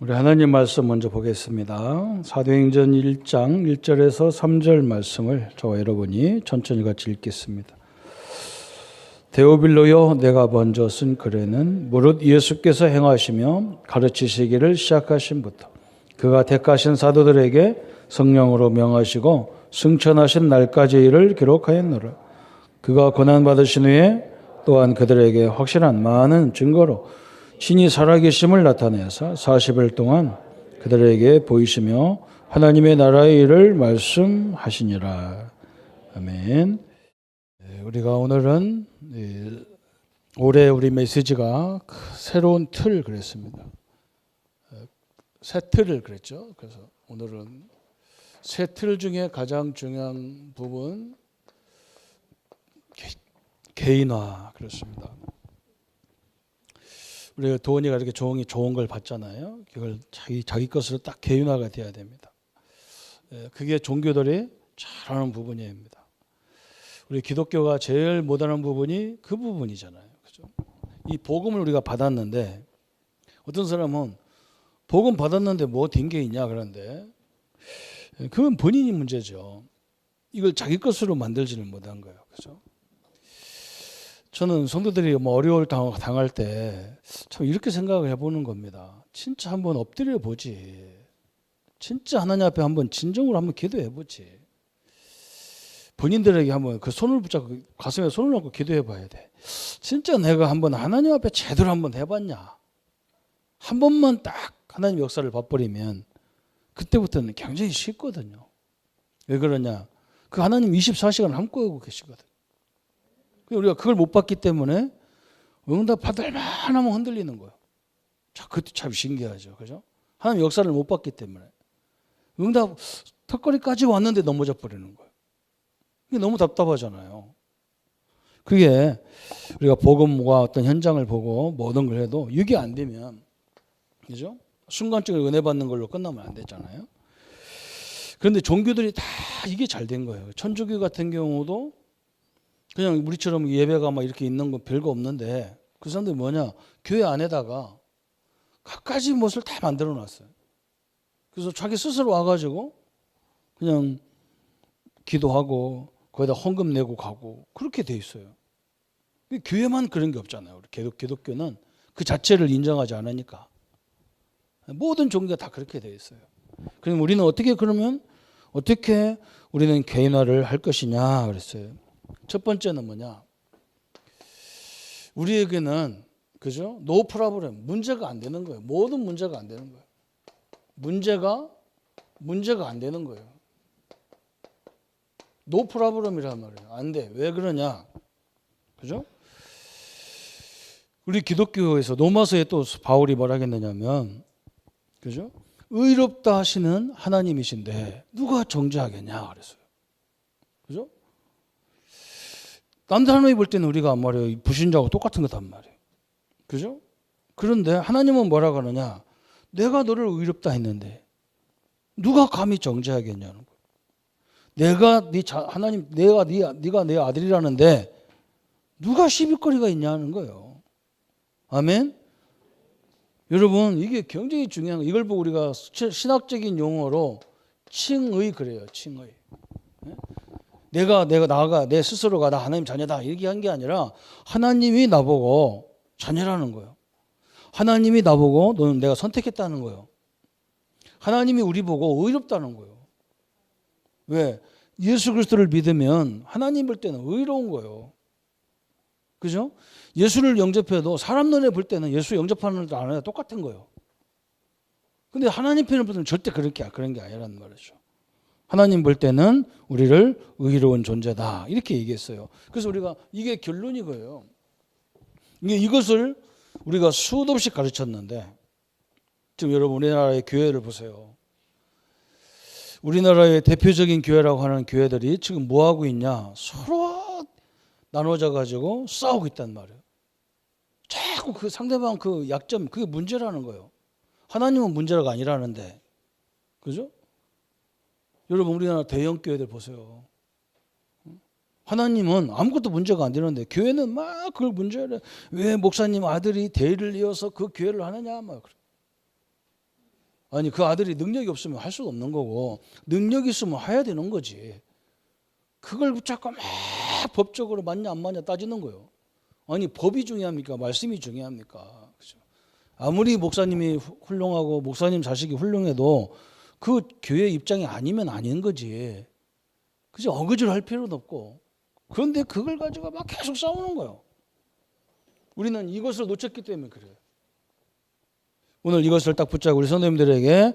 우리 하나님 말씀 먼저 보겠습니다. 사도행전 1장 1절에서 3절 말씀을 저와 여러분이 천천히 같이 읽겠습니다. 데오빌로여, 내가 먼저 쓴 글에는 무릇 예수께서 행하시며 가르치시기를 시작하신부터 그가 택하신 사도들에게 성령으로 명하시고 승천하신 날까지 일을 기록하였노라. 그가 고난받으신 후에 또한 그들에게 확실한 많은 증거로 신이 살아계심을 나타내사 40일 동안 그들에게 보이시며 하나님의 나라의 일을 말씀하시니라. 아멘. 우리가 오늘은 올해 우리 메시지가 새로운 틀 그랬습니다. 새 틀을 그랬죠. 그래서 오늘은 새 틀 중에 가장 중요한 부분 개인화 그렇습니다. 우리가 도원이가 이렇게 좋은 걸 받잖아요. 그걸 자기 것으로 딱 개인화가 돼야 됩니다. 그게 종교들이 잘하는 부분입니다. 우리 기독교가 제일 못하는 부분이 그 부분이잖아요. 그죠? 이 복음을 우리가 받았는데 어떤 사람은 복음 받았는데 뭐 된 게 있냐 그런데 그건 본인이 문제죠. 이걸 자기 것으로 만들지를 못한 거예요. 그죠? 저는 성도들이 뭐 어려움을 당할 때 참 이렇게 생각을 해보는 겁니다. 진짜 한번 엎드려 보지. 진짜 하나님 앞에 한번 진정으로 한번 기도해 보지. 본인들에게 한번 그 손을 붙잡고 가슴에 손을 얹고 기도해 봐야 돼. 진짜 내가 한번 하나님 앞에 제대로 한번 해봤냐. 한 번만 딱 하나님 역사를 봐버리면 그때부터는 굉장히 쉽거든요. 왜 그러냐. 그 하나님 24시간 함께하고 계시거든. 우리가 그걸 못 봤기 때문에 응답 받을 만하면 흔들리는 거예요. 그것도 참 신기하죠. 그죠? 하나님 역사를 못 봤기 때문에. 응답 턱걸이까지 왔는데 넘어져 버리는 거예요. 이게 너무 답답하잖아요. 그게 우리가 복음과 어떤 현장을 보고 모든 걸 해도 이게 안 되면, 그죠? 순간적으로 은혜 받는 걸로 끝나면 안 되잖아요. 그런데 종교들이 다 이게 잘 된 거예요. 천주교 같은 경우도 그냥 우리처럼 예배가 막 이렇게 있는 건 별거 없는데 그 사람들이 뭐냐? 교회 안에다가 갖가지 못을 다 만들어 놨어요. 그래서 자기 스스로 와가지고 그냥 기도하고 거기다 헌금 내고 가고 그렇게 돼 있어요. 교회만 그런 게 없잖아요. 우리 기독교는 그 자체를 인정하지 않으니까. 모든 종교가 다 그렇게 돼 있어요. 그럼 우리는 어떻게 우리는 개인화를 할 것이냐 그랬어요. 첫 번째는 뭐냐? 우리에게는 그죠? 노 프로블렘, 문제가 안 되는 거예요. 모든 문제가 안 되는 거예요. 문제가 안 되는 거예요. 노 프로블렘이란 말이에요. 안 돼. 왜 그러냐? 그죠? 우리 기독교에서 로마서에 또 바울이 뭐라 했느냐면, 그죠? 의롭다 하시는 하나님이신데 누가 정죄하겠냐 그랬어요. 그죠? 남들 하나님 볼 때는 우리가 말이에요. 불신자하고 똑같은 거단 말이에요. 그죠? 그런데 하나님은 뭐라고 하느냐? 내가 너를 의롭다 했는데 누가 감히 정죄하겠냐는 거예요. 네가 내 아들이라는데 누가 시비거리가 있냐는 거예요. 아멘? 여러분, 이게 굉장히 중요한 거예요. 이걸 보고 우리가 신학적인 용어로 칭의 그래요. 칭의. 내가 내 스스로가 나 하나님 자녀다 이렇게 한 게 아니라 하나님이 나보고 자녀라는 거예요. 하나님이 나보고 너는 내가 선택했다는 거예요. 하나님이 우리 보고 의롭다는 거예요. 왜? 예수 그리스도를 믿으면 하나님 볼 때는 의로운 거예요. 그죠? 예수를 영접해도 사람 눈에 볼 때는 예수 영접하는 것도 안 해도 똑같은 거예요. 근데 하나님 편을 볼 때는 절대 그런 게 아니라는 말이죠. 하나님 볼 때는 우리를 의로운 존재다 이렇게 얘기했어요. 그래서 우리가 이게 결론이 거예요. 이것을 우리가 수도 없이 가르쳤는데 지금 여러분 우리나라의 교회를 보세요. 우리나라의 대표적인 교회라고 하는 교회들이 지금 뭐 하고 있냐? 서로 나눠져 가지고 싸우고 있단 말이에요. 자꾸 그 상대방 그 약점 그게 문제라는 거예요. 하나님은 문제가 아니라는데, 그죠? 여러분 우리나라 대형 교회들 보세요. 하나님은 아무것도 문제가 안 되는데 교회는 막 그걸 문제를 왜 목사님 아들이 대의를 이어서 그 교회를 하느냐 막 아니 그 아들이 능력이 없으면 할 수가 없는 거고 능력이 있으면 해야 되는 거지. 그걸 붙잡고 막 법적으로 맞냐 안 맞냐 따지는 거예요. 아니 법이 중요합니까? 말씀이 중요합니까? 그죠? 아무리 목사님이 훌륭하고 목사님 자식이 훌륭해도 그 교회 입장이 아니면 아닌 거지. 그죠? 어거지로 할 필요는 없고. 그런데 그걸 가지고 막 계속 싸우는 거예요. 우리는 이것을 놓쳤기 때문에 그래요. 오늘 이것을 딱 붙잡고 우리 선생님들에게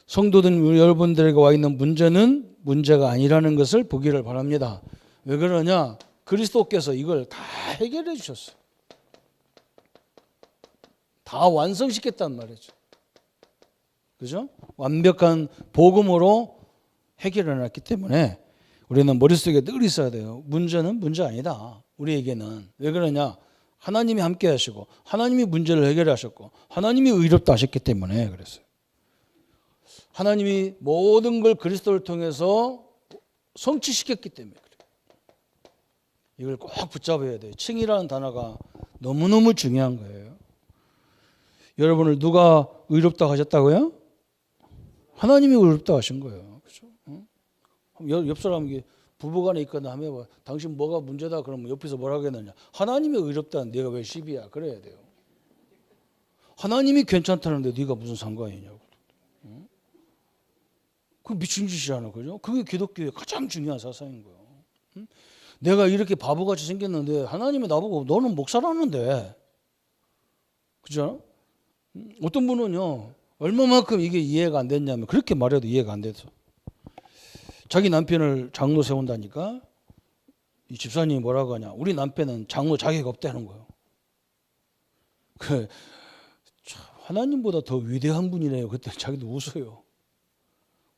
성도들 여러분들에게 와 있는 문제는 문제가 아니라는 것을 보기를 바랍니다. 왜 그러냐? 그리스도께서 이걸 다 해결해 주셨어요. 다 완성시켰단 말이죠. 그죠? 완벽한 복음으로 해결해 놨기 때문에 우리는 머릿속에 늘 있어야 돼요. 문제는 문제 아니다. 우리에게는. 왜 그러냐? 하나님이 함께 하시고 하나님이 문제를 해결하셨고 하나님이 의롭다 하셨기 때문에 그랬어요. 하나님이 모든 걸 그리스도를 통해서 성취시켰기 때문에 그래요. 이걸 꼭 붙잡아야 돼요. 칭이라는 단어가 너무너무 중요한 거예요. 여러분을 누가 의롭다 하셨다고요? 하나님이 의롭다 하신 거예요. 그렇죠? 옆 사람이 부부간에 있거나 하면 당신 뭐가 문제다 그러면 옆에서 뭐라 하겠느냐. 하나님이 의롭다는 네가 왜 시비야. 그래야 돼요. 하나님이 괜찮다는데 네가 무슨 상관이냐고. 그 미친 짓이잖아. 그죠? 그게 기독교의 가장 중요한 사상인 거예요. 내가 이렇게 바보같이 생겼는데 하나님이 나보고 너는 목사라는데. 그죠? 어떤 분은요. 얼마만큼 이게 이해가 안 됐냐면 그렇게 말해도 이해가 안 돼서. 자기 남편을 장로 세운다니까 이 집사님이 뭐라고 하냐. 우리 남편은 장로 자격 없다는 거예요. 하나님보다 더 위대한 분이네요. 그때 자기도 웃어요.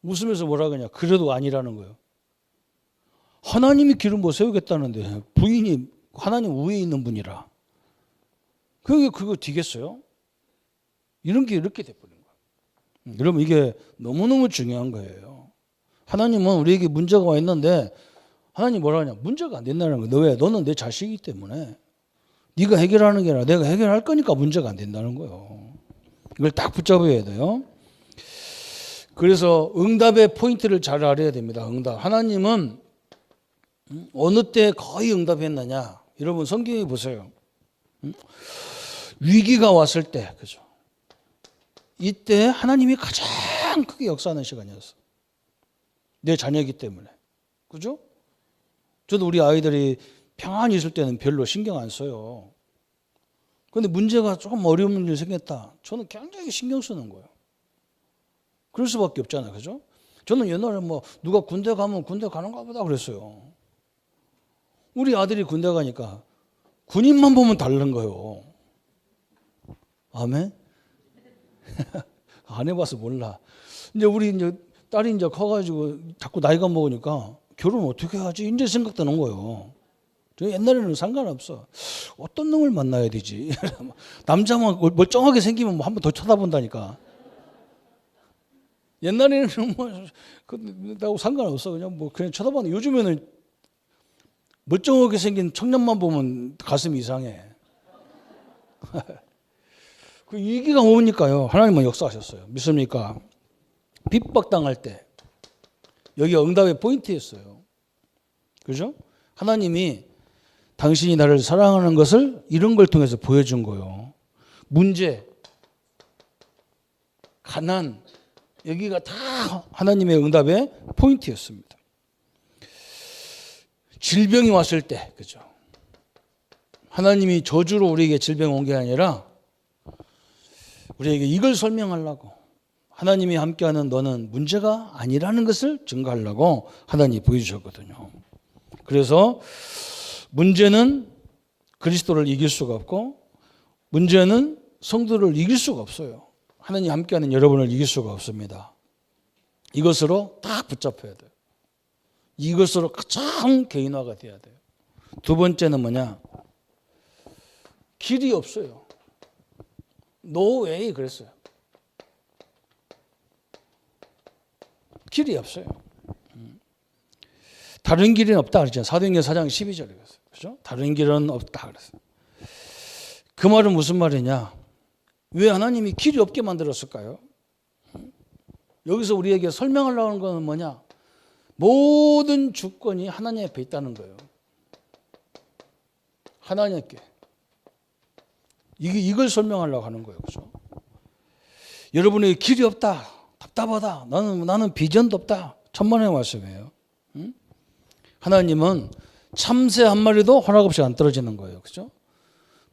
웃으면서 뭐라고 하냐. 그래도 아니라는 거예요. 하나님이 기름 부어 세우겠다는데 부인이 하나님 위에 있는 분이라. 그거 되겠어요? 이런 게 이렇게 돼버린 거예요. 여러분 이게 너무너무 중요한 거예요. 하나님은 우리에게 문제가 와 있는데 하나님 뭐라 하냐. 문제가 안 된다는 거예요. 너 왜? 너는 내 자식이기 때문에 네가 해결하는 게 아니라 내가 해결할 거니까 문제가 안 된다는 거예요. 이걸 딱 붙잡아야 돼요. 그래서 응답의 포인트를 잘 알아야 됩니다. 응답. 하나님은 어느 때 거의 응답했느냐. 여러분 성경에 보세요. 위기가 왔을 때, 그죠? 이때 하나님이 가장 크게 역사하는 시간이었어. 내 자녀이기 때문에. 그죠? 저도 우리 아이들이 평안히 있을 때는 별로 신경 안 써요. 그런데 문제가 조금 어려운 일이 생겼다. 저는 굉장히 신경 쓰는 거예요. 그럴 수밖에 없잖아요. 그죠? 저는 옛날에 누가 군대 가면 군대 가는가 보다 그랬어요. 우리 아들이 군대 가니까 군인만 보면 다른 거예요. 아멘? 안 해봐서 몰라. 이제 우리 딸이 커가지고 자꾸 나이가 먹으니까 결혼 어떻게 하지? 이제 생각되는 거예요. 저 옛날에는 상관없어. 어떤 놈을 만나야 되지? 남자만 멀쩡하게 생기면 한 번 더 쳐다본다니까. 옛날에는 나하고 상관없어. 그냥 쳐다봤는데 요즘에는 멀쩡하게 생긴 청년만 보면 가슴이 이상해. 그 위기가 오니까요. 하나님은 역사하셨어요. 믿습니까? 핍박당할 때 여기가 응답의 포인트였어요. 그죠? 하나님이 당신이 나를 사랑하는 것을 이런 걸 통해서 보여준 거예요. 문제, 가난, 여기가 다 하나님의 응답의 포인트였습니다. 질병이 왔을 때, 그죠? 하나님이 저주로 우리에게 질병 온 게 아니라 우리에게 이걸 설명하려고 하나님이 함께하는 너는 문제가 아니라는 것을 증거하려고 하나님이 보여주셨거든요. 그래서 문제는 그리스도를 이길 수가 없고 문제는 성도를 이길 수가 없어요. 하나님 함께하는 여러분을 이길 수가 없습니다. 이것으로 딱 붙잡혀야 돼요. 이것으로 가장 개인화가 돼야 돼요. 두 번째는 뭐냐? 길이 없어요. No way 그랬어요. 길이 없어요. 다른 길은 없다 그랬잖아요. 사도행전 4장 12절에 그랬어요. 그죠? 다른 길은 없다 그랬어요. 그 말은 무슨 말이냐? 왜 하나님이 길이 없게 만들었을까요? 여기서 우리에게 설명하려고 하는 건 뭐냐? 모든 주권이 하나님 앞에 있다는 거예요. 하나님께. 이걸 설명하려고 하는 거예요. 그죠? 여러분에게 길이 없다. 답답하다. 나는 비전도 없다. 천만의 말씀이에요. 응? 하나님은 참새 한 마리도 허락 없이 안 떨어지는 거예요. 그죠?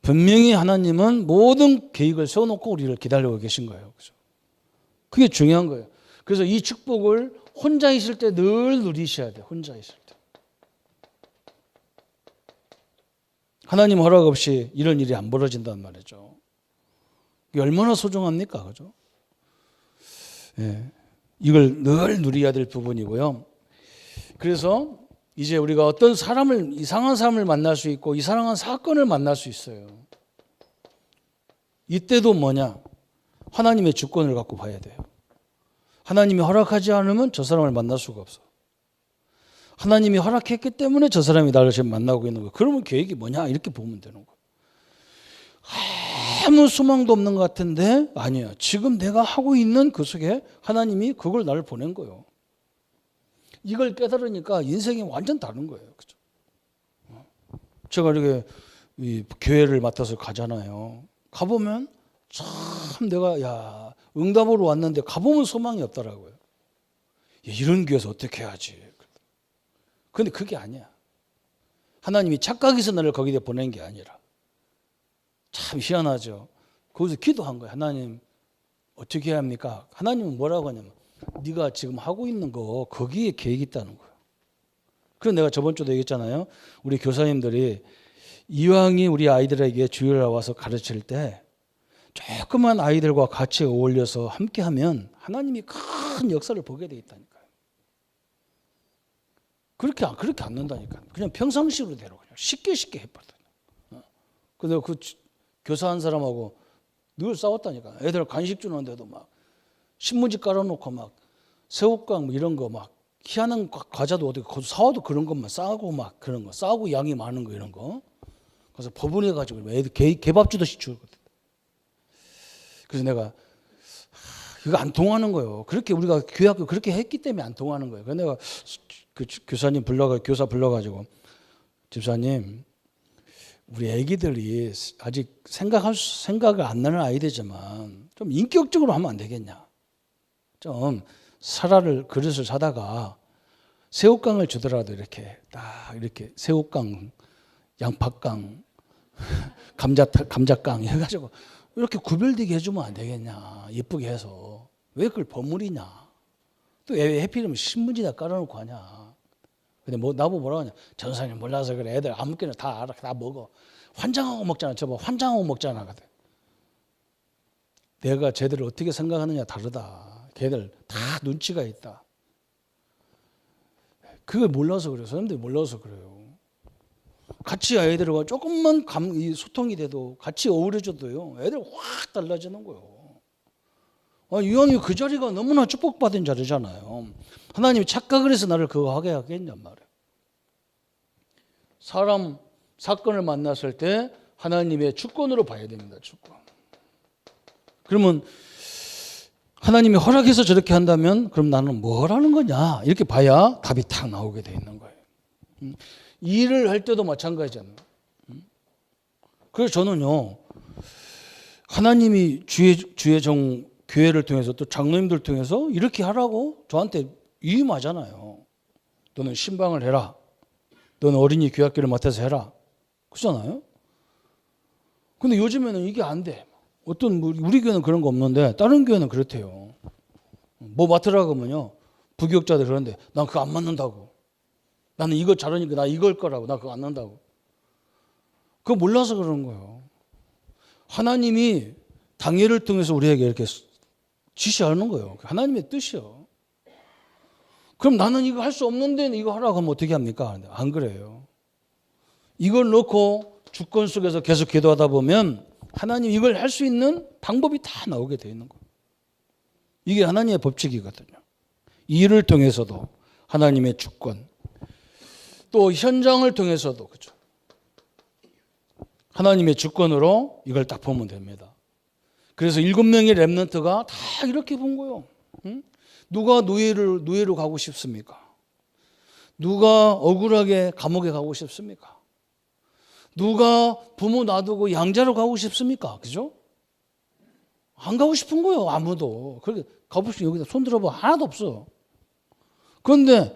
분명히 하나님은 모든 계획을 세워놓고 우리를 기다리고 계신 거예요. 그죠? 그게 중요한 거예요. 그래서 이 축복을 혼자 있을 때 늘 누리셔야 돼요. 혼자 있을 때. 하나님 허락 없이 이런 일이 안 벌어진단 말이죠. 이게 얼마나 소중합니까? 그죠? 예. 이걸 늘 누려야 될 부분이고요. 그래서 이제 우리가 어떤 사람을, 이상한 사람을 만날 수 있고 이상한 사건을 만날 수 있어요. 이때도 뭐냐? 하나님의 주권을 갖고 봐야 돼요. 하나님이 허락하지 않으면 저 사람을 만날 수가 없어. 하나님이 허락했기 때문에 저 사람이 나를 지금 만나고 있는 거예요. 그러면 계획이 뭐냐? 이렇게 보면 되는 거예요. 아무 소망도 없는 것 같은데 아니에요. 지금 내가 하고 있는 그 속에 하나님이 그걸 나를 보낸 거예요. 이걸 깨달으니까 인생이 완전 다른 거예요. 그죠? 제가 이렇게 이 교회를 맡아서 가잖아요. 가보면 참 내가 응답으로 왔는데 가보면 소망이 없더라고요. 이런 교회에서 어떻게 해야지. 그런데 그게 아니야. 하나님이 착각해서 나를 거기에 보낸 게 아니라 참 희한하죠. 거기서 기도한 거예요. 하나님 어떻게 해야 합니까? 하나님은 뭐라고 하냐면 네가 지금 하고 있는 거 거기에 계획이 있다는 거예요. 그래서 내가 저번 주도 얘기했잖아요. 우리 교사님들이 이왕이 우리 아이들에게 주일에 와서 가르칠 때 조그만 아이들과 같이 어울려서 함께하면 하나님이 큰 역사를 보게 돼 있다니까요. 그렇게 안 는다니까요. 그냥 평상시로 대로 그냥 쉽게 해버리더라고요. 근데 그 교사 한 사람하고 늘 싸웠다니까. 애들 간식 주는데도 막 신문지 깔아놓고 막 새우깡 뭐 이런 거 막 희한한 과자도 어디 사와도 그런 것만 싸고 막 그런 거 싸고 양이 많은 거 이런 거. 그래서 법원에 가지고 애들 개밥 주듯이 주거든. 그래서 내가 이거 안 통하는 거예요. 그렇게 우리가 교회학교 그렇게 했기 때문에 안 통하는 거예요. 그래서 내가 그 교사님 교사 불러가지고 집사님 우리 애기들이 아직 생각을 안 나는 아이들이지만 좀 인격적으로 하면 안 되겠냐. 좀 그릇을 사다가 새우깡을 주더라도 이렇게 딱 이렇게 새우깡, 양파깡, 감자깡 해가지고 이렇게 구별되게 해주면 안 되겠냐. 예쁘게 해서. 왜 그걸 버무리냐. 또 왜 해필이면 신문지에다 깔아놓고 하냐. 근데 나보고 뭐라고 하냐. 전사님 몰라서 그래. 애들 아무렇게나 다 알아. 다 먹어. 환장하고 먹잖아. 저거 환장하고 먹잖아. 내가 쟤들을 어떻게 생각하느냐 다르다. 걔들 다 눈치가 있다. 그걸 몰라서 그래요. 사람들이 몰라서 그래요. 같이 아이들과 조금만 소통이 돼도 같이 어우러져도요. 애들 확 달라지는 거예요. 이왕이 그 자리가 너무나 축복받은 자리잖아요. 하나님이 착각을 해서 나를 그거 하게 하겠냔 말이에요. 사건을 만났을 때 하나님의 주권으로 봐야 됩니다. 주권. 그러면 하나님이 허락해서 저렇게 한다면 그럼 나는 뭘 하는 거냐 이렇게 봐야 답이 탁 나오게 돼 있는 거예요. 일을 할 때도 마찬가지잖아요. 그래서 저는요 하나님이 주의 종 교회를 통해서 또 장로님들 통해서 이렇게 하라고 저한테 위임하잖아요. 너는 신방을 해라. 너는 어린이 교학기를 맡아서 해라. 그렇잖아요. 근데 요즘에는 이게 안 돼. 우리 교회는 그런 거 없는데 다른 교회는 그렇대요. 뭐 맡으라고 하면요. 부교육자들 그러는데 난 그거 안 맡는다고. 나는 이거 잘하니까 나 이걸 거라고. 나 그거 안 한다고. 그거 몰라서 그러는 거예요. 하나님이 당회를 통해서 우리에게 이렇게 지시하는 거예요. 하나님의 뜻이요. 그럼 나는 이거 할 수 없는데 이거 하라고 하면 어떻게 합니까? 안 그래요. 이걸 놓고 주권 속에서 계속 기도하다 보면 하나님 이걸 할 수 있는 방법이 다 나오게 되어 있는 거예요. 이게 하나님의 법칙이거든요. 이 일을 통해서도 하나님의 주권, 또 현장을 통해서도 그렇죠. 하나님의 주권으로 이걸 딱 보면 됩니다. 그래서 7명의 렘넌트가 다 이렇게 본 거예요. 응? 누가 노예로 가고 싶습니까? 누가 억울하게 감옥에 가고 싶습니까? 누가 부모 놔두고 양자로 가고 싶습니까? 그죠? 안 가고 싶은 거예요, 아무도. 그렇게 가고 싶으면 여기다 손 들어봐. 하나도 없어. 그런데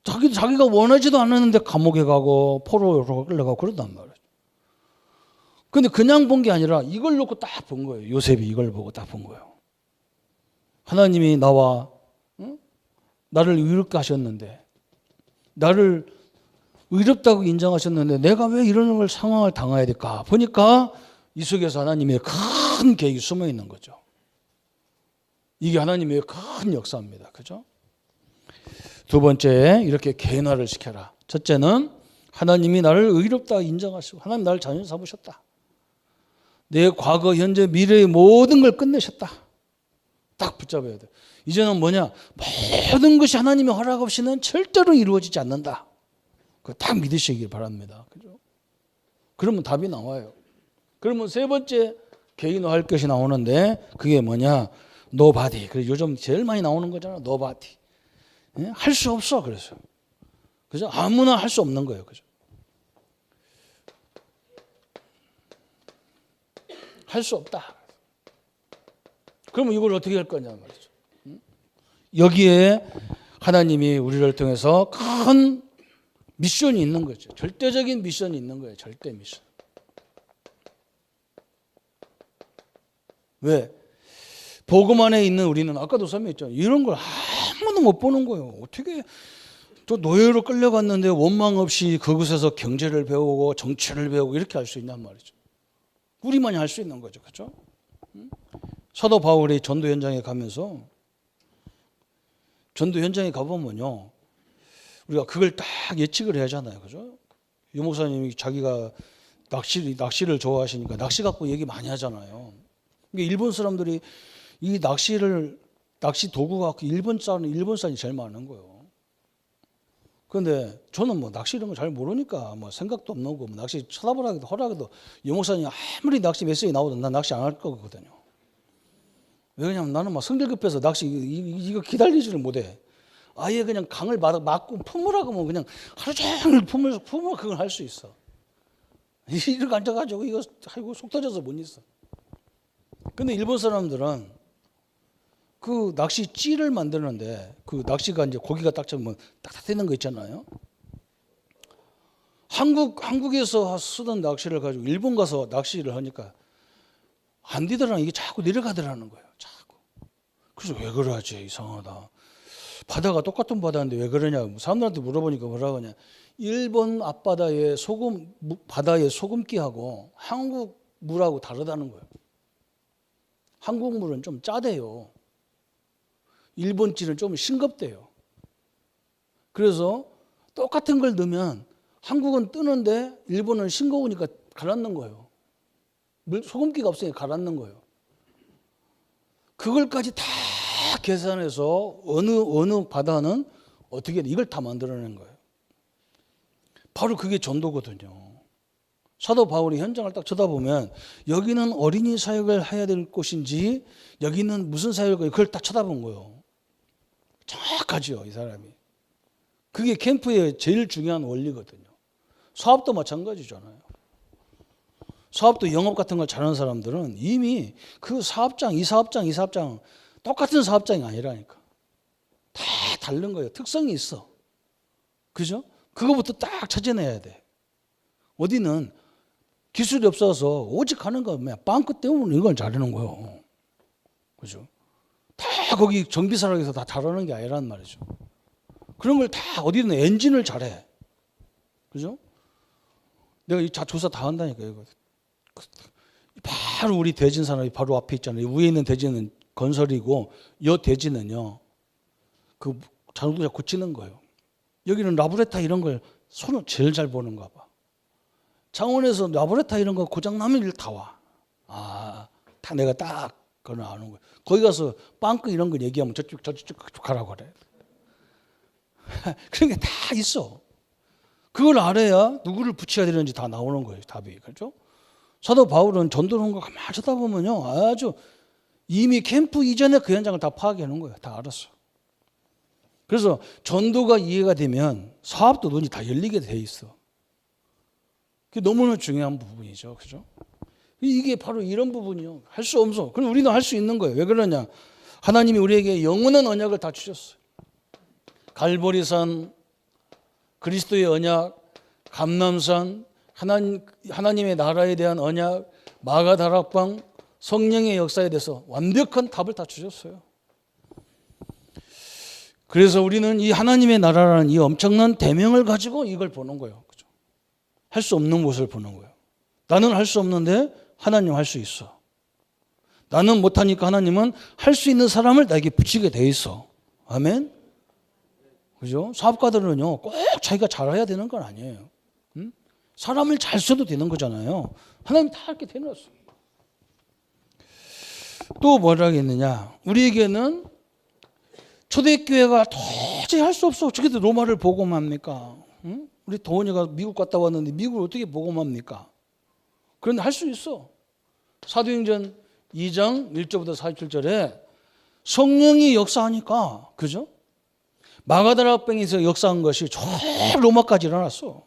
자기가 원하지도 않았는데 감옥에 가고 포로로 끌려가고 그런단 말이에요. 근데 그냥 본 게 아니라 이걸 놓고 딱 본 거예요. 요셉이 이걸 보고 딱 본 거예요. 하나님이 나와 나를 의롭게 하셨는데, 나를 의롭다고 인정하셨는데 내가 왜 이런 걸 상황을 당해야 될까? 보니까 이 속에서 하나님의 큰 계획이 숨어 있는 거죠. 이게 하나님의 큰 역사입니다. 그죠? 두 번째, 이렇게 개인화를 시켜라. 첫째는 하나님이 나를 의롭다 인정하시고 하나님 나를 자녀 삼으셨다. 내 과거, 현재, 미래의 모든 걸 끝내셨다. 딱 붙잡아야 돼. 이제는 뭐냐? 모든 것이 하나님의 허락 없이는 절대로 이루어지지 않는다. 그거 딱 믿으시길 바랍니다. 그죠? 그러면 답이 나와요. 그러면 세 번째 개인화할 것이 나오는데 그게 뭐냐? 노바디. 그래서 요즘 제일 많이 나오는 거잖아. 노바디. 할 수 없어. 그래서. 그죠? 아무나 할 수 없는 거예요. 그죠? 할 수 없다. 그러면 이걸 어떻게 할 거냐 말이죠. 여기에 하나님이 우리를 통해서 큰 미션이 있는 거죠. 절대적인 미션이 있는 거예요. 절대 미션. 왜? 복음 안에 있는 우리는 아까도 설명했잖아요. 이런 걸 아무도 못 보는 거예요. 어떻게 또 노예로 끌려갔는데 원망 없이 그곳에서 경제를 배우고 정치를 배우고 이렇게 할 수 있냔 말이죠. 우리만이 할 수 있는 거죠. 그렇죠? 사도 바울이 전도 현장에 가면서 전도 현장에 가보면요. 우리가 그걸 딱 예측을 해야 하잖아요. 그죠? 유 목사님이 자기가 낚시를 좋아하시니까 낚시 갖고 얘기 많이 하잖아요. 일본 사람들이 이 낚시 도구 갖고 일본 사람이 제일 많은 거예요. 그런데 저는 뭐 낚시 이런 거 잘 모르니까 뭐 생각도 없는 거고 뭐 낚시 쳐다보라고 허락해도 유 목사님이 아무리 낚시 메시지 나오든 난 낚시 안 할 거거든요. 왜냐면 나는 막 성질급해서 낚시 이거 기다리지를 못해. 아예 그냥 강을 막고 품으라고 하면 그냥 하루 종일 품으면 그걸 할 수 있어. 이렇게 앉아가지고 이거 아이고 속 터져서 못 있어. 근데 일본 사람들은 그 낚시 찌를 만드는데 그 낚시가 이제 고기가 딱 잡으면 딱딱 되는 거 있잖아요. 한국에서 쓰던 낚시를 가지고 일본 가서 낚시를 하니까 안 되더라. 이게 자꾸 내려가더라는 거예요. 자꾸. 그래서 왜 그러지? 이상하다. 바다가 똑같은 바다인데 왜 그러냐? 사람들한테 물어보니까 뭐라고 하냐? 일본 앞바다의 바다의 소금기하고 한국 물하고 다르다는 거예요. 한국 물은 좀 짜대요. 일본 찌는 좀 싱겁대요. 그래서 똑같은 걸 넣으면 한국은 뜨는데 일본은 싱거우니까 가라앉는 거예요. 소금기가 없으니까 가라앉는 거예요. 그걸까지 다 계산해서 어느 바다는 어떻게 이걸 다 만들어낸 거예요. 바로 그게 전도거든요. 사도 바울이 현장을 딱 쳐다보면 여기는 어린이 사역을 해야 될 곳인지 여기는 무슨 사역을 그걸 딱 쳐다본 거예요. 정확하죠, 이 사람이. 그게 캠프의 제일 중요한 원리거든요. 사업도 마찬가지잖아요. 사업도 영업 같은 걸 잘하는 사람들은 이미 그 사업장, 이 사업장 똑같은 사업장이 아니라니까. 다 다른 거예요. 특성이 있어. 그죠? 그거부터 딱 찾아내야 돼. 어디는 기술이 없어서 오직 하는 거 빵끝 때문에 이걸 잘하는 거예요. 그죠? 다 거기 정비사락에서 다 잘하는 게 아니란 말이죠. 그런 걸 다 어디든 엔진을 잘해. 그죠? 내가 이 조사 다 한다니까 이거. 바로 우리 대진 산업이 바로 앞에 있잖아요. 위에 있는 대진은 건설이고 여 대진은요. 그 자동차 고치는 거예요. 여기는 라브레타 이런 걸 손을 제일 잘 보는가 봐. 창원에서 라브레타 이런 거 고장 나면 일 다 와. 다 내가 딱 그걸 아는 거예요. 거기 가서 빵크 이런 거 얘기하면 저쪽 가라고 그래. 그런 게 다 있어. 그걸 알아야 누구를 붙여야 되는지 다 나오는 거예요. 답이. 그렇죠? 사도 바울은 전도를 한 거 가만히 쳐다보면요. 아주 이미 캠프 이전에 그 현장을 다 파악해 놓은 거예요. 다 알았어. 그래서 전도가 이해가 되면 사업도 눈이 다 열리게 돼 있어. 그게 너무나 중요한 부분이죠. 그죠? 이게 바로 이런 부분이요. 할 수 없어. 그럼 우리는 할 수 있는 거예요. 왜 그러냐? 하나님이 우리에게 영원한 언약을 다 주셨어요. 갈보리산, 그리스도의 언약, 감람산, 하나님의 나라에 대한 언약, 마가다락방, 성령의 역사에 대해서 완벽한 답을 다 주셨어요. 그래서 우리는 이 하나님의 나라라는 이 엄청난 대명을 가지고 이걸 보는 거예요. 그죠? 할 수 없는 것을 보는 거예요. 나는 할 수 없는데 하나님 할 수 있어. 나는 못하니까 하나님은 할 수 있는 사람을 나에게 붙이게 돼 있어. 아멘? 그죠? 사업가들은요, 꼭 자기가 잘해야 되는 건 아니에요. 응? 사람을 잘 써도 되는 거잖아요. 하나님 다 이렇게 대놨어. 또 뭐라 하겠느냐? 우리에게는 초대교회가 도저히 할 수 없어. 어떻게 로마를 복음합니까? 응? 우리 도원이가 미국 갔다 왔는데 미국을 어떻게 복음합니까? 그런데 할 수 있어. 사도행전 2장 1절부터 47절에 성령이 역사하니까, 그죠? 마가다락방에서 역사한 것이 저 로마까지 일어났어.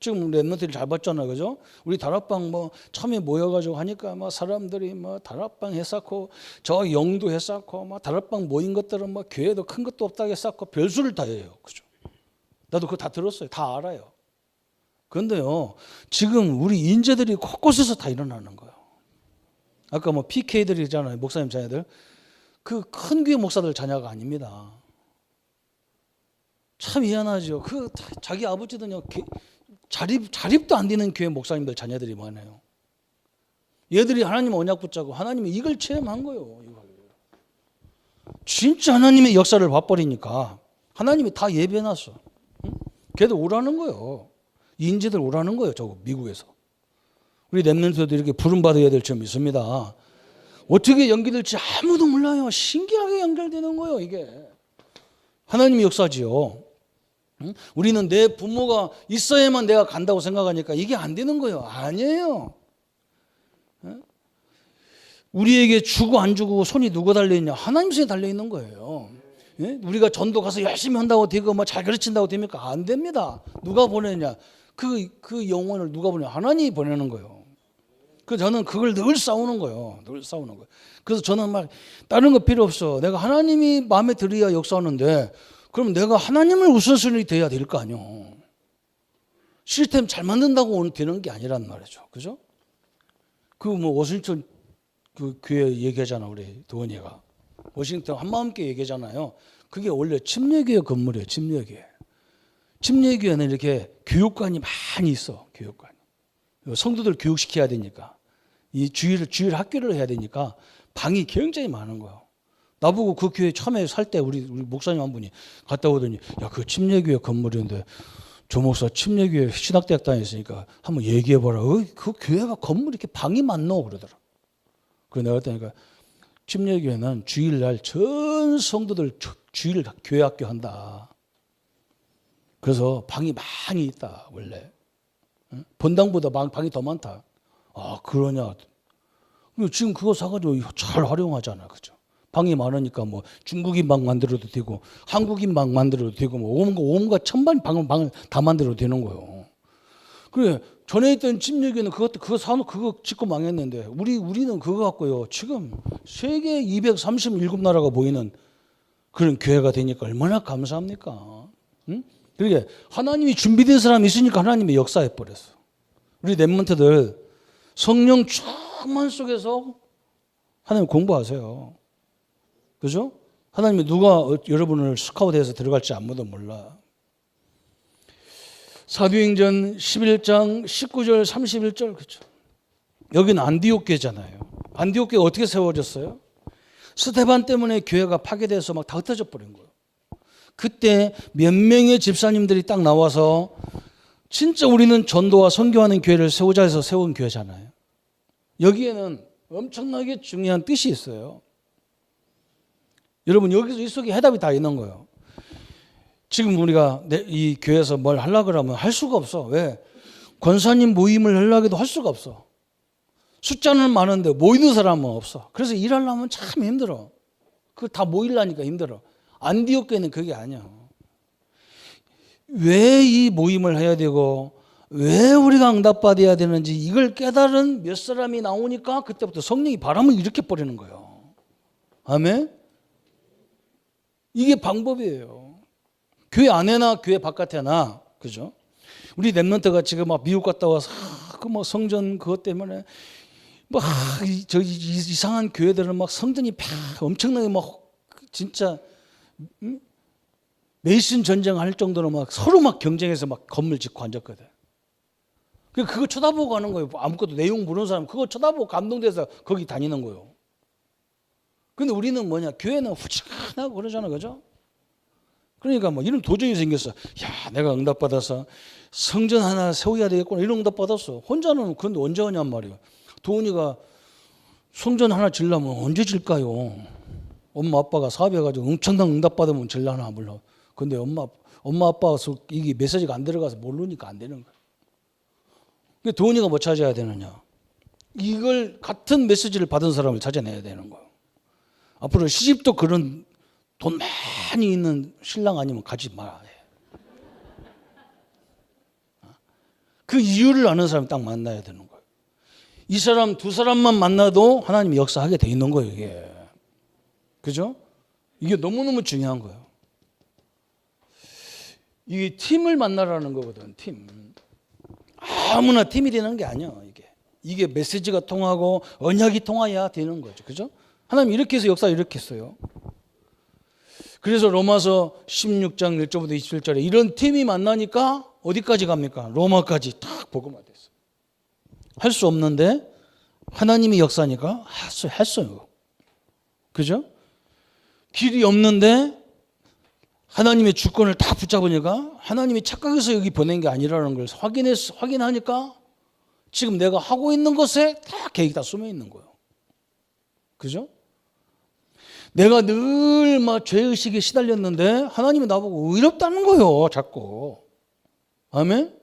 지금 랩런트를 잘 봤잖아요, 그죠? 우리 다락방 뭐 처음에 모여가지고 하니까 뭐 사람들이 뭐 다락방 했었고 저 영도 했었고 뭐 다락방 모인 것들은 뭐 교회도 큰 것도 없다고 했었고 별수를 다 해요, 그죠? 나도 그거 다 들었어요, 다 알아요. 그런데요, 지금 우리 인재들이 곳곳에서 다 일어나는 거예요. 아까 뭐 PK들이 있잖아요, 목사님 자녀들. 그 큰 교회 목사들 자녀가 아닙니다. 참 희한하죠. 그 자기 아버지도요, 자립도 안 되는 교회 목사님들 자녀들이 많아요. 얘들이 하나님 언약 붙잡고 하나님이 이걸 체험한 거예요. 이걸. 진짜 하나님의 역사를 봐버리니까 하나님이 다 예배해놨어. 응? 걔들 오라는 거예요. 인재들 오라는 거예요. 저 미국에서. 우리 랩런트도 이렇게 부름받아야 될 점이 있습니다. 어떻게 연결될지 아무도 몰라요. 신기하게 연결되는 거예요, 이게. 하나님의 역사지요. 응? 우리는 내 부모가 있어야만 내가 간다고 생각하니까 이게 안 되는 거예요. 아니에요. 응? 우리에게 주고 안 주고 손이 누가 달려있냐? 하나님 손에 달려있는 거예요. 예? 우리가 전도 가서 열심히 한다고 되고 뭐 잘 가르친다고 됩니까? 안 됩니다. 누가 보내냐? 그 영혼을 누가 보내냐? 하나님이 보내는 거예요. 그래서 저는 그걸 늘 싸우는 거예요. 늘 싸우는 거예요. 그래서 저는 막 다른 거 필요 없어. 내가 하나님이 마음에 들어야 역사하는데 그럼 내가 하나님을 우선순위 돼야 될 거 아니요. 시스템 잘 만든다고 되는 게 아니란 말이죠. 그죠? 그 뭐 워싱턴 그 교회 얘기하잖아, 우리 도원이가. 워싱턴 한마음교회 얘기하잖아요. 그게 원래 침례교회 건물이에요, 침례교회. 침례교회는 이렇게 교육관이 많이 있어, 교육관. 성도들 교육시켜야 되니까. 이 주일 학교를 해야 되니까 방이 굉장히 많은 거예요. 나보고 그 교회 처음에 살 때 우리 목사님 한 분이 갔다 오더니 야, 그 침례교회 건물인데 조 목사 침례교회 신학대학 다녔으니까 한번 얘기해봐라. 그 교회가 건물이 이렇게 방이 많노? 그러더라. 그래서 내가 그랬다니까 침례교회는 주일날 전 성도들 주일 교회 학교 한다. 그래서 방이 많이 있다, 원래. 본당보다 방이 더 많다. 아, 그러냐. 지금 그거 사가지고 잘 활용하잖아, 그죠? 방이 많으니까 뭐 중국인 방 만들어도 되고 한국인 방 만들어도 되고 뭐 온갖 천만 방을 다 만들어도 되는 거예요. 그래, 전에 있던 침례교회는 그거 사놓고 그거 짓고 망했는데 우리는 그거 갖고요. 지금 세계 237나라가 모이는 그런 교회가 되니까 얼마나 감사합니까? 응? 그러게 하나님이 준비된 사람이 있으니까 하나님이 역사해 버렸어. 우리 랩런트들 성령 충만 속에서 하나님 공부하세요. 그죠? 하나님이 누가 여러분을 스카우트해서 들어갈지 아무도 몰라. 사도행전 11장 19절 31절 그렇죠. 여기는 안디옥 교회잖아요. 안디옥 교회 어떻게 세워졌어요? 스데반 때문에 교회가 파괴돼서 막 다 흩어져 버린 거예요. 그때 몇 명의 집사님들이 딱 나와서 진짜 우리는 전도와 선교하는 교회를 세우자 해서 세운 교회잖아요. 여기에는 엄청나게 중요한 뜻이 있어요. 여러분 여기서 이 속에 해답이 다 있는 거예요. 지금 우리가 이 교회에서 뭘 하려고 하면 할 수가 없어. 왜? 권사님 모임을 하려고 해도 할 수가 없어. 숫자는 많은데 모이는 사람은 없어. 그래서 일하려면 참 힘들어. 그거 다 모이려니까 힘들어. 안디옥교회는 그게 아니야. 왜 이 모임을 해야 되고 왜 우리가 응답받아야 되는지 이걸 깨달은 몇 사람이 나오니까 그때부터 성령이 바람을 일으켜 버리는 거예요. 아멘? 이게 방법이에요. 교회 안에나 교회 바깥에나, 그죠? 우리 랩런트가 지금 막 미국 갔다 와서 그 뭐 성전 그것 때문에 막 저 이상한 교회들은 막 성전이 엄청나게 막 진짜 메이슨 전쟁할 정도로 막 서로 막 경쟁해서 막 건물 짓고 앉았거든. 그거 쳐다보고 가는 거예요. 아무것도 내용 모르는 사람 그거 쳐다보고 감동돼서 거기 다니는 거예요. 근데 우리는 뭐냐? 교회는 후치하고 그러잖아, 그죠? 그러니까 뭐 이런 도전이 생겼어. 야, 내가 응답받아서 성전 하나 세워야 되겠구나 이런 응답받았어. 혼자는 그런데 언제 하냔 말이에요. 도훈이가 성전 하나 지려면 언제 질까요? 엄마 아빠가 사업해가지고 엄청난 응답받으면 질라나 몰라. 근데 엄마 아빠가 이게 메시지가 안 들어가서 모르니까 안 되는 거야. 그러니까 도훈이가 뭐 찾아야 되느냐? 이걸 같은 메시지를 받은 사람을 찾아내야 되는 거예요. 앞으로 시집도 그런 돈 많이 있는 신랑 아니면 가지 말아야 돼. 그 이유를 아는 사람 딱 만나야 되는 거예요. 이 사람 두 사람만 만나도 하나님이 역사하게 돼 있는 거예요, 이게. 그죠? 이게 너무너무 중요한 거예요. 이게 팀을 만나라는 거거든, 팀. 아무나 팀이 되는 게 아니야, 이게. 이게 메시지가 통하고 언약이 통해야 되는 거죠. 그죠? 하나님 이렇게 해서 역사 이렇게 했어요. 그래서 로마서 16장 1절부터 27절에 이런 팀이 만나니까 어디까지 갑니까? 로마까지 딱 복음화 됐어요. 할 수 없는데 하나님이 역사니까 했어요. 그죠? 길이 없는데 하나님의 주권을 딱 붙잡으니까 하나님이 착각해서 여기 보낸 게 아니라는 걸 확인하니까 지금 내가 하고 있는 것에 다 계획이 다 숨어 있는 거예요. 그죠? 내가 늘 막 죄의식에 시달렸는데 하나님이 나보고 의롭다는 거예요, 자꾸. 아멘?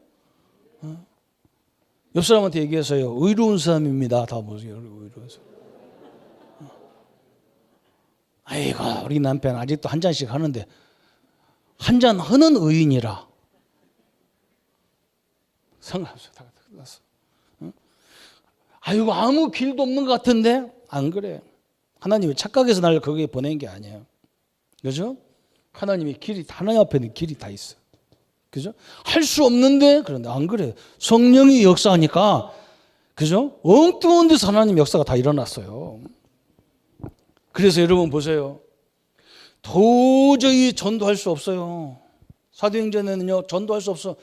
옆 사람한테 얘기해서요. 의로운 사람입니다. 다 보세요. 의로운 사람. 아이고, 우리 남편 아직도 한 잔씩 하는데 한 잔 하는 의인이라. 상관없어. 다 끝났어. 아이고, 아무 길도 없는 것 같은데 안 그래. 하나님이 착각해서 나를 거기에 보낸 게 아니에요. 그죠? 하나님이 길이 하나님 앞에는 길이 다 있어. 그죠? 할 수 없는데 그런데 안 그래. 성령이 역사하니까 그죠? 엉뚱한 데서 하나님 역사가 다 일어났어요. 그래서 여러분 보세요. 도저히 전도할 수 없어요. 사도행전에는요, 전도할 수 없어.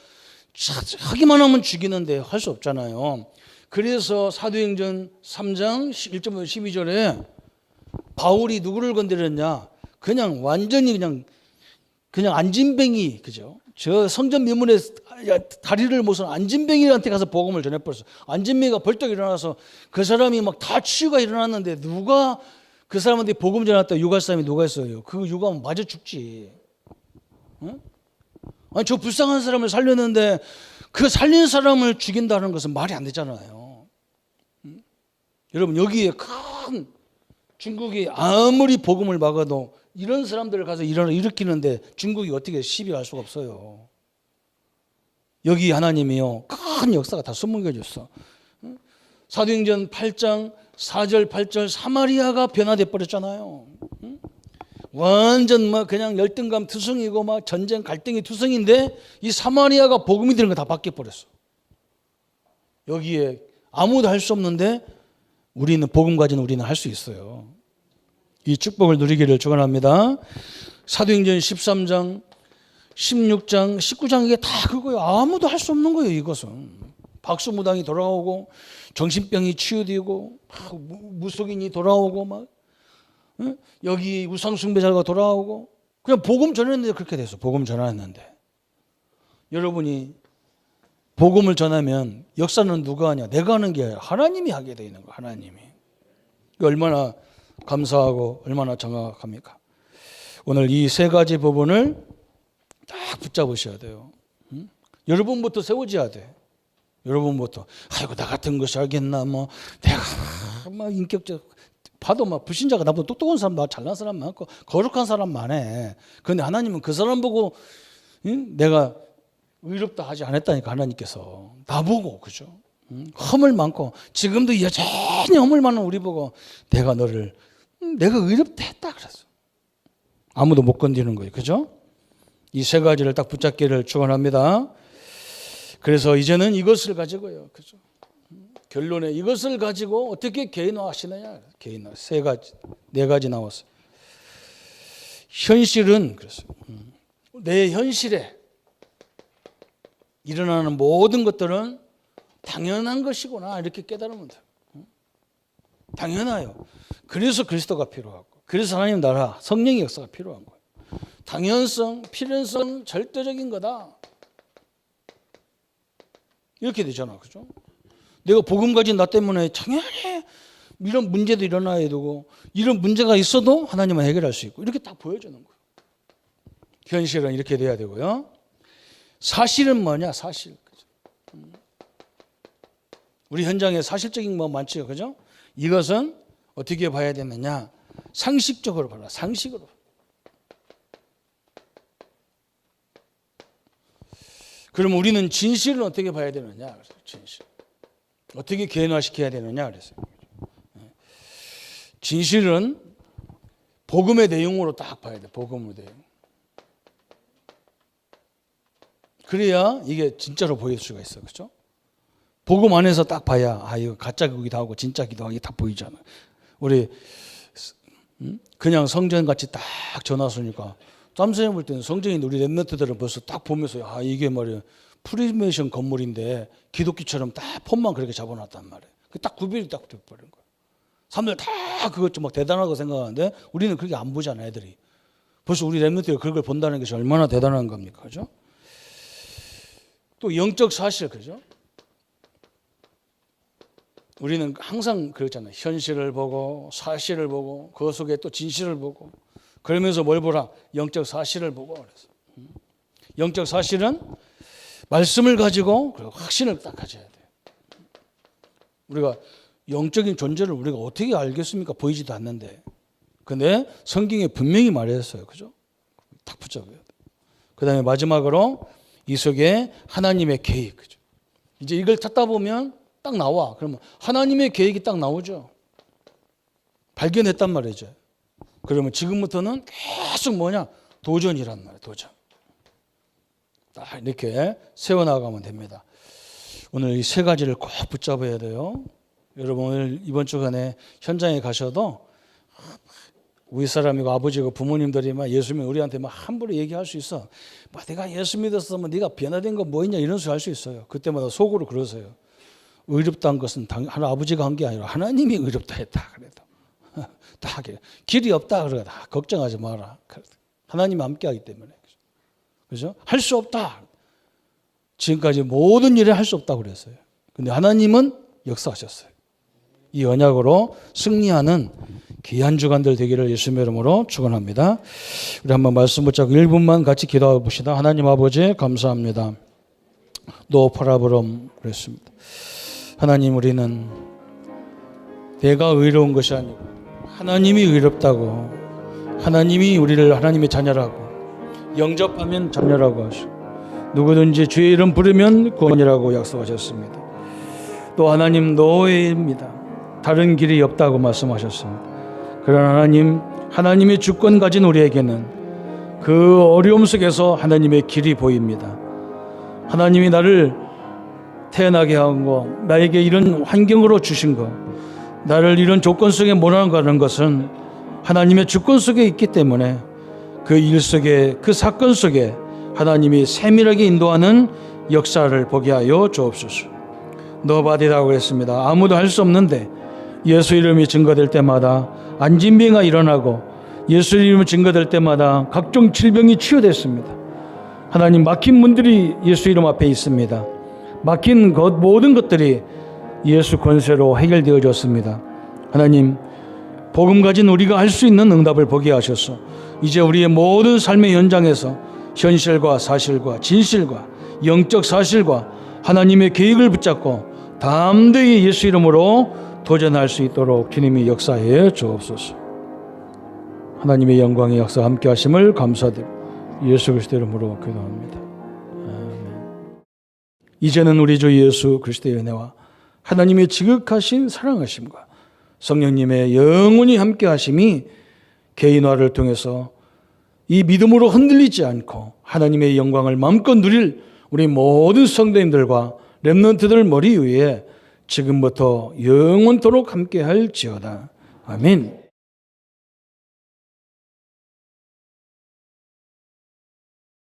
하기만 하면 죽이는데 할 수 없잖아요. 그래서 사도행전 3장 1절부터 12절에 바울이 누구를 건드렸냐? 그냥 완전히 그냥 안진뱅이, 그죠? 저 성전 미문에 다리를 모선 안진뱅이한테 가서 복음을 전해버렸어. 안진뱅이가 벌떡 일어나서 그 사람이 막 다 치유가 일어났는데 누가 그 사람한테 복음 전했다 유갈 사람이 누가 있어요? 그 유가면 맞아 죽지. 응? 아니 저 불쌍한 사람을 살렸는데 그 살린 사람을 죽인다는 것은 말이 안 되잖아요. 응? 여러분 여기에 큰 중국이 아무리 복음을 막아도 이런 사람들을 가서 일으키는데 중국이 어떻게 시비할 수가 없어요. 여기 하나님이요 큰 역사가 다 숨겨졌어. 사도행전 8장 4절 8절 사마리아가 변화돼 버렸잖아요. 완전 막 그냥 열등감 투성이고 막 전쟁 갈등이 투성인데 이 사마리아가 복음이 되는 거 다 바뀌어 버렸어. 여기에 아무도 할 수 없는데 우리는 복음 가진 우리는 할 수 있어요. 이 축복을 누리기를 축원합니다. 사도행전 13장, 16장, 19장 이게 다 그거예요. 아무도 할 수 없는 거예요. 이것은 박수무당이 돌아오고 정신병이 치유되고 무속인이 돌아오고 막 여기 우상숭배자가 돌아오고 그냥 복음 전했는데 그렇게 됐어. 복음 전했는데 여러분이 복음을 전하면 역사는 누가 하냐? 내가 하는 게 아니라 하나님이 하게 돼 있는 거예요. 하나님이. 얼마나 감사하고 얼마나 정확합니까? 오늘 이 세 가지 부분을 딱 붙잡으셔야 돼요. 여러분부터 세워져야 돼. 여러분부터 아이고 나 같은 것이 알겠나 뭐 내가 막 인격적 봐도 막 불신자가 나보다 똑똑한 사람, 나 잘난 사람 많고 거룩한 사람 많아. 그런데 하나님은 그 사람 보고 내가 의롭다 하지 않았다니까. 하나님께서 나보고, 그죠? 허물 많고 지금도 여전히 허물 많은 우리 보고 내가 너를 내가 의롭다 했다 그랬어. 아무도 못 건드리는 거예요, 그죠? 이 세 가지를 딱 붙잡기를 축원합니다. 그래서 이제는 이것을 가지고요, 그죠? 결론에 이것을 가지고 어떻게 개인화하시느냐? 개인화 세 가지, 네 가지 나왔어요. 현실은 그랬어요. 내 현실에 일어나는 모든 것들은 당연한 것이구나 이렇게 깨달으면 돼요. 당연해요. 그래서 그리스도가 필요하고, 그래서 하나님 나라 성령의 역사가 필요한 거예요. 당연성, 필연성, 절대적인 거다. 이렇게 되잖아, 그죠? 내가 복음 가진 나 때문에 당연히 이런 문제도 일어나야 되고, 이런 문제가 있어도 하나님은 해결할 수 있고, 이렇게 딱 보여주는 거예요. 현실은 이렇게 돼야 되고요. 사실은 뭐냐? 사실. 우리 현장에 사실적인 뭐 많죠, 그죠? 이것은 어떻게 봐야 되느냐? 상식적으로 봐라. 상식으로. 그럼 우리는 진실을 어떻게 봐야 되느냐? 진실. 어떻게 개인화시켜야 되느냐? 그랬어요. 진실은 복음의 내용으로 딱 봐야 돼. 복음의 내용. 그래야 이게 진짜로 보일 수가 있어, 그렇죠? 복음 안에서 딱 봐야 이거 가짜기도 하고 진짜기도 하고 이게 다 보이잖아. 우리 그냥 성전 같이 딱 전화서니까 짬선생님 볼 때는 성전인 우리 랩런트들은 벌써 딱 보면서 이게 말이야 프리메이션 건물인데 기독교처럼 딱 폰만 그렇게 잡아놨단 말이야. 딱 구별이 딱 돼버린 거야. 사람들 다 그것 좀 막 대단하고 생각하는데 우리는 그렇게 안 보잖아, 애들이. 벌써 우리 랩런트가 그걸 본다는 것이 얼마나 대단한 겁니까, 그죠? 또 영적 사실, 그죠? 우리는 항상 그렇잖아요. 현실을 보고 사실을 보고 그 속에 또 진실을 보고 그러면서 뭘 보라? 영적 사실을 보고 그래서 영적 사실은 말씀을 가지고 확신을 딱 가져야 돼요. 우리가 영적인 존재를 우리가 어떻게 알겠습니까? 보이지도 않는데. 근데 성경에 분명히 말했어요. 그죠? 딱 붙잡아야 돼요. 그 다음에 마지막으로 이 속에 하나님의 계획. 그죠? 이제 이걸 찾다 보면 딱 나와. 그러면 하나님의 계획이 딱 나오죠. 발견했단 말이죠. 그러면 지금부터는 계속 뭐냐? 도전이란 말이에요. 도전. 딱 이렇게 세워나가면 됩니다. 오늘 이 세 가지를 꼭 붙잡아야 돼요. 여러분 오늘 이번 주간에 현장에 가셔도 우리 사람이고 아버지고 부모님들이 막 예수 믿으면 우리한테 막 함부로 얘기할 수 있어. 내가 예수 믿었으면 네가 변화된 거 뭐 있냐 이런 소리 할 수 있어요. 그때마다 속으로 그러세요. 의롭다는 것은 아버지가 한 게 아니라 하나님이 의롭다 했다. 그래도 다 길이 없다. 그러다 걱정하지 마라. 하나님이 함께하기 때문에. 그죠? 할 수 없다. 지금까지 모든 일에 할 수 없다고 그랬어요. 근데 하나님은 역사하셨어요. 이 언약으로 승리하는 귀한 주간들 되기를 예수님의 이름으로 축원합니다. 우리 한번 말씀 붙잡고 1분만 같이 기도해 봅시다. 하나님 아버지 감사합니다. 노파라브롬 그랬습니다. 하나님 우리는 내가 의로운 것이 아니고 하나님이 의롭다고, 하나님이 우리를 하나님의 자녀라고, 영접하면 자녀라고 하시고 누구든지 주의 이름 부르면 구원이라고 약속하셨습니다. 또 하나님 노예입니다. 다른 길이 없다고 말씀하셨습니다. 그러나 하나님, 하나님의 주권 가진 우리에게는 그 어려움 속에서 하나님의 길이 보입니다. 하나님이 나를 태어나게 한 거, 나에게 이런 환경으로 주신 거, 나를 이런 조건 속에 몰아가는 것은 하나님의 주권 속에 있기 때문에 그 일 속에, 그 사건 속에 하나님이 세밀하게 인도하는 역사를 보게 하여 주옵소서. 너바디라고 했습니다. 아무도 할 수 없는데 예수 이름이 증거될 때마다 안진병이 일어나고 예수 이름이 증거될 때마다 각종 질병이 치유됐습니다. 하나님 막힌 문들이 예수 이름 앞에 있습니다. 막힌 모든 것들이 예수 권세로 해결되어졌습니다. 하나님 복음 가진 우리가 할 수 있는 응답을 보게 하셔서 이제 우리의 모든 삶의 현장에서 현실과 사실과 진실과 영적 사실과 하나님의 계획을 붙잡고 담대히 예수 이름으로 도전할 수 있도록 주님이 역사해 주옵소서. 하나님의 영광의 역사 함께 하심을 감사드리고 예수 그리스도 이름으로 기도합니다. 아멘. 이제는 우리 주 예수 그리스도의 은혜와 하나님의 지극하신 사랑하심과 성령님의 영원히 함께 하심이 개인화를 통해서 이 믿음으로 흔들리지 않고 하나님의 영광을 마음껏 누릴 우리 모든 성도님들과 렘넌트들 머리 위에 지금부터 영원토록 함께 할지어다. 아멘.